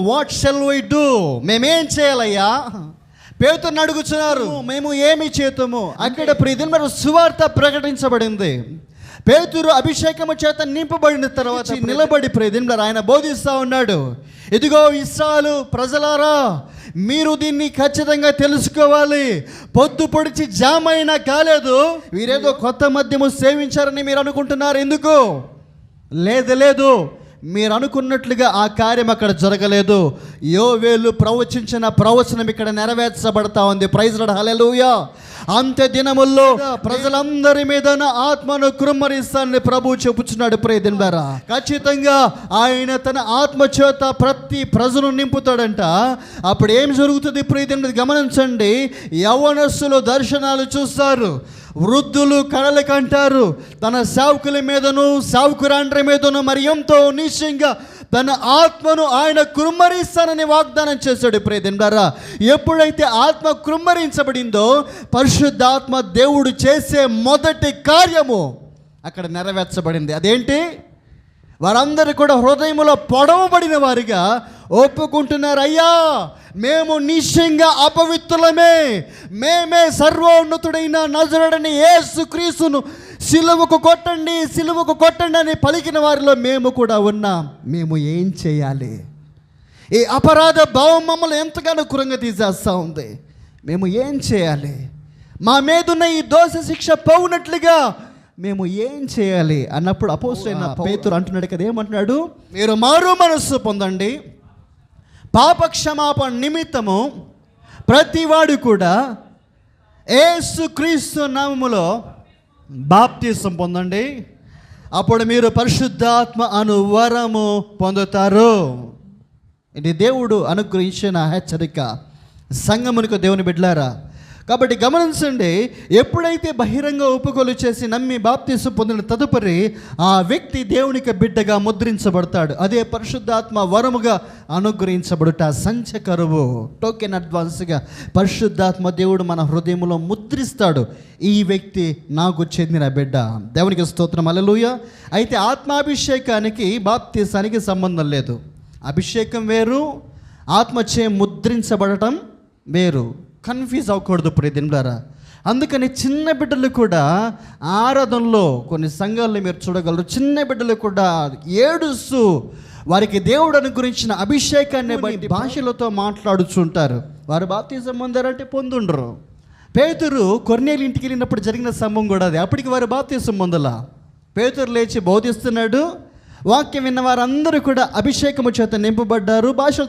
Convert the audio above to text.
What shall we do, మేమేం చేయాలయ్యా? పేతురుని అడుగుతున్నారు, మేము ఏమి చేతుము? అక్కడ ప్రియదిన సువార్త ప్రకటించబడింది. పేతురు అభిషేకము చేత నింపబడిన తర్వాత నిలబడి ప్రియదిన ఆయన బోధిస్తూ ఉన్నాడు, ఇదిగో ఇశ్రాయేలు ప్రజలారా, మీరు దీన్ని ఖచ్చితంగా తెలుసుకోవాలి. పొద్దు పొడిచి జామైనా కాలేదు, వీరేదో కొత్త మద్యము సేవించారని మీరు అనుకుంటున్నారు. ఎందుకు? లేదు, మీరు అనుకున్నట్లుగా ఆ కార్యం అక్కడ జరగలేదు. యోవేలు ప్రవచించిన ప్రవచనం ఇక్కడ నెరవేర్చబడతా ఉంది. ప్రైజ్ లార్డ్, హల్లెలూయా. అంత్య దినముల్లో ప్రజలందరి మీద ఆత్మను కృమ్మరిస్తానని ప్రభు చెప్పుచున్నాడు. ప్రియదినులారా, ఖచ్చితంగా ఆయన తన ఆత్మ చేత ప్రతి ప్రజను నింపుతాడంట. అప్పుడు ఏం జరుగుతుంది ప్రియదినులారా గమనించండి. యవ్వనస్తులు దర్శనాలు చూస్తారు, వృద్ధులు కళలు కంటారు, తన సేవకుల మీదను సేవకురాండ్రి మీదను మరి ఎంతో నిశ్చయంగా తన ఆత్మను ఆయన కృమ్మరిస్తానని వాగ్దానం చేశాడు. ప్రియదినులారా, ఎప్పుడైతే ఆత్మ కృమ్మరించబడిందో పరిశుద్ధాత్మ దేవుడు చేసే మొదటి కార్యము అక్కడ నెరవేర్చబడింది. అదేంటి? వారందరూ కూడా హృదయములో పొడవబడిన వారిగా ఒప్పుకుంటున్నారు, అయ్యా మేము నిశ్చయంగా అపవిత్రులమే, మేమే సర్వోన్నతుడైన నజరుడైన యేసుక్రీస్తును సిలువకు కొట్టండి అని పలికిన వారిలో మేము కూడా ఉన్నాం. మేము ఏం చేయాలి? ఈ అపరాధ భావం మమ్మల్ని ఎంతగానో కురంగ తీసేస్తూ ఉంది. మేము ఏం చేయాలి? మా మీదున్న ఈ దోష శిక్ష పోవునట్లుగా మేము ఏం చేయాలి అన్నప్పుడు అపోస్తలుడైన పేతురు అంటున్నాడు కదా, ఏమంటున్నాడు? మీరు మారు మనస్సు పొందండి, పాపక్షమాపణ నిమిత్తము ప్రతివాడు కూడా యేసుక్రీస్తు నామములో బాప్తిసం పొందండి, అప్పుడు మీరు పరిశుద్ధాత్మ అను వరము పొందుతారు. ఇది దేవుడు అనుగ్రహించిన హెచ్చరిక సంఘమునకు, దేవుని బిడ్డలారా. కాబట్టి గమనించండి, ఎప్పుడైతే బహిరంగ ఒప్పుకోలు చేసి నమ్మి బాప్తిసం పొందిన తదుపరి ఆ వ్యక్తి దేవునికి బిడ్డగా ముద్రించబడతాడు. అదే పరిశుద్ధాత్మ వరముగా అనుగ్రహించబడుట. సంచకరువు టోకెన్ అడ్వాన్స్గా పరిశుద్ధాత్మ దేవుడు మన హృదయంలో ముద్రిస్తాడు. ఈ వ్యక్తి నాకు చెందిన బిడ్డ. దేవునికి స్తోత్రం, హల్లెలూయా. అయితే ఆత్మాభిషేకానికి బాప్తిసానికి సంబంధం లేదు. అభిషేకం వేరు, ఆత్మచే ముద్రించబడటం వేరు. కన్ఫ్యూజ్ అవ్వకూడదు ప్రియదినులారా. అందుకని చిన్న బిడ్డలు కూడా ఆరాధనలో కొన్ని సంఘాల్లో మీరు చూడగలరు, చిన్న బిడ్డలు కూడా ఏడుస్తూ వారికి దేవుడు అనుగ్రహించిన అభిషేకాన్ని బట్టి భాషలతో మాట్లాడుచుంటారు. వారు బాప్తిసం పొందారంటే పొందుండరు. పేతురు కొర్నేలి ఇంటికి వెళ్ళినప్పుడు జరిగిన సంభవం కూడా అది. అప్పటికి వారు బాప్తిసం పొందలా. పేతురు లేచి బోధిస్తున్నాడు, వాక్యం విన్న వారందరూ కూడా అభిషేకము చేత నింపబడ్డారు, భాష